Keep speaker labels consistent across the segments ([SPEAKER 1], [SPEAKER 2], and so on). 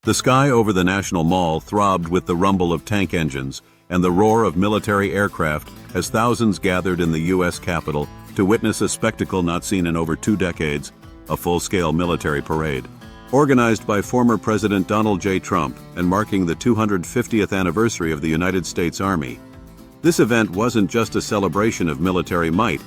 [SPEAKER 1] The sky over the National Mall throbbed with the rumble of tank engines and the roar of military aircraft as thousands gathered in the U.S. Capitol to witness a spectacle not seen in over 2 decades, a full-scale military parade. Organized by former President Donald J. Trump and marking the 250th anniversary of the United States Army, this event wasn't just a celebration of military might.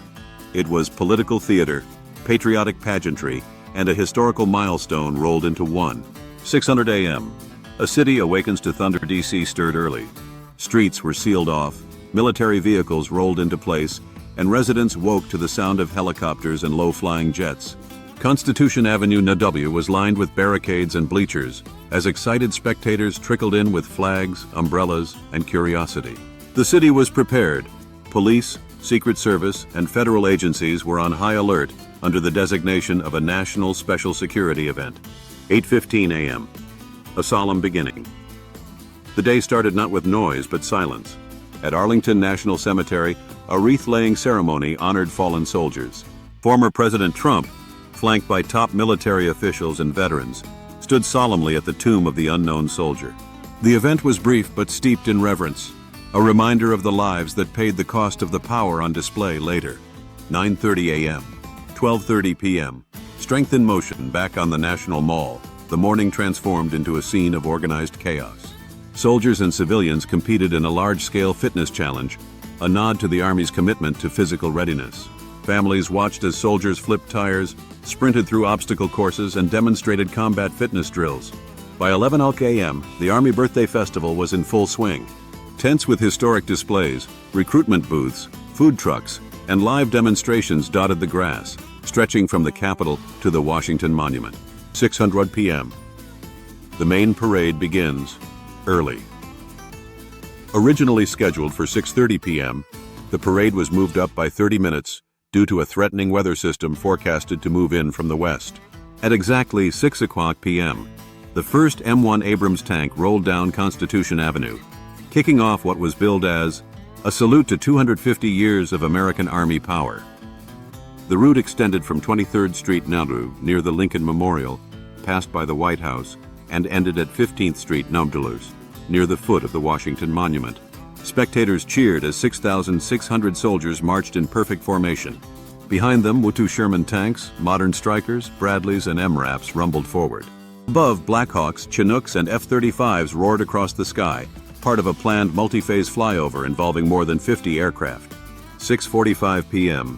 [SPEAKER 1] It was political theater, patriotic pageantry, and a historical milestone rolled into one. 600 a.m. A city awakens to thunder. D.C. stirred early. Streets were sealed off, military vehicles rolled into place, and residents woke to the sound of helicopters and low-flying jets. Constitution Avenue NW was lined with barricades and bleachers as excited spectators trickled in with flags, umbrellas, and curiosity. The city was prepared. Police, Secret Service, and federal agencies were on high alert under the designation of a national special security event. 8:15 a.m. A solemn beginning. The day started not with noise but silence. At Arlington National Cemetery, a wreath-laying ceremony honored fallen soldiers. Former President Trump, flanked by top military officials and veterans, stood solemnly at the tomb of the unknown soldier. The event was brief but steeped in reverence, a reminder of the lives that paid the cost of the power on display later. 9:30 a.m. 12:30 p.m. Strength in motion back on the National Mall. The morning transformed into a scene of organized chaos. Soldiers and civilians competed in a large-scale fitness challenge, a nod to the Army's commitment to physical readiness. Families watched as soldiers flipped tires, sprinted through obstacle courses, and demonstrated combat fitness drills. By 11 a.m., the Army Birthday Festival was in full swing. Tents with historic displays, recruitment booths, food trucks, and live demonstrations dotted the grass, stretching from the Capitol to the Washington Monument. 6:00 p.m. The main parade begins early. Originally scheduled for 6:30 p.m., the parade was moved up by 30 minutes due to a threatening weather system forecasted to move in from the west. At exactly 6:00 p.m., the first M1 Abrams tank rolled down Constitution Avenue, kicking off what was billed as a salute to 250 years of American Army power. The route extended from 23rd Street Nauru near the Lincoln Memorial, passed by the White House, and ended at 15th Street Nomdulers, near the foot of the Washington Monument. Spectators cheered as 6,600 soldiers marched in perfect formation. Behind them, Wutu Sherman tanks, modern Strykers, Bradleys, and MRAPs rumbled forward. Above, Blackhawks, Chinooks, and F-35s roared across the sky, part of a planned multi-phase flyover involving more than 50 aircraft. 6:45 p.m.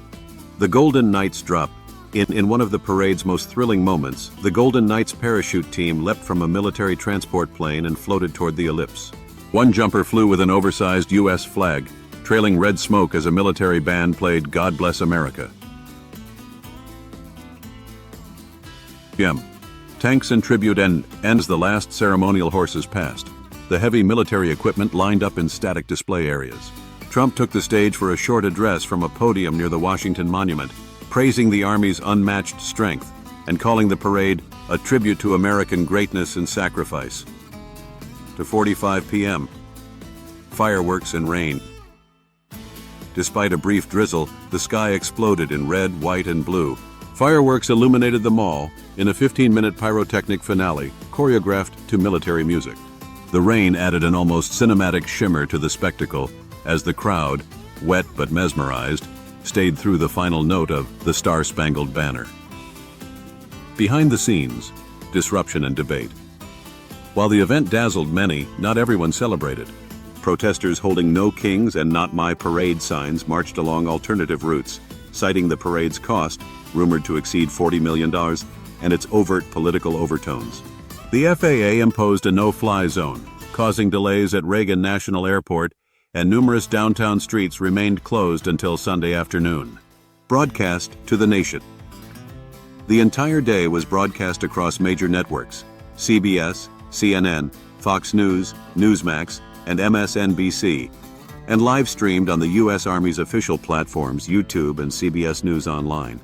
[SPEAKER 1] The Golden Knights drop. In one of the parade's most thrilling moments, the Golden Knights parachute team leapt from a military transport plane and floated toward the ellipse. One jumper flew with an oversized U.S. flag, trailing red smoke as a military band played God Bless America. p.m. Tanks and tribute ends the last ceremonial horses passed. The heavy military equipment lined up in static display areas. Trump took the stage for a short address from a podium near the Washington Monument, praising the Army's unmatched strength and calling the parade a tribute to American greatness and sacrifice. 2:45 p.m. Fireworks and rain. Despite a brief drizzle, the sky exploded in red, white, and blue. Fireworks illuminated the mall in a 15-minute pyrotechnic finale choreographed to military music. The rain added an almost cinematic shimmer to the spectacle as the crowd, wet but mesmerized, stayed through the final note of the Star-Spangled Banner. Behind the scenes, disruption and debate. While the event dazzled many, not everyone celebrated. Protesters holding "No Kings" and "Not My Parade" signs marched along alternative routes, citing the parade's cost, rumored to exceed $40 million, and its overt political overtones. The FAA imposed a no-fly zone, causing delays at Reagan National Airport, and numerous downtown streets remained closed until Sunday afternoon. Broadcast to the nation. The entire day was broadcast across major networks: CBS, CNN, Fox News, Newsmax, and MSNBC, and live-streamed on the U.S. Army's official platforms YouTube and CBS News Online.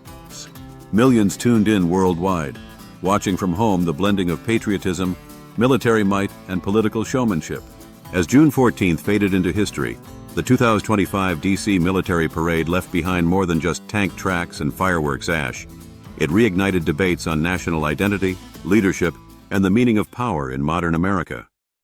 [SPEAKER 1] Millions tuned in worldwide, watching from home the blending of patriotism, military might, and political showmanship. As June 14th faded into history, the 2025 D.C. military parade left behind more than just tank tracks and fireworks ash. It reignited debates on national identity, leadership, and the meaning of power in modern America.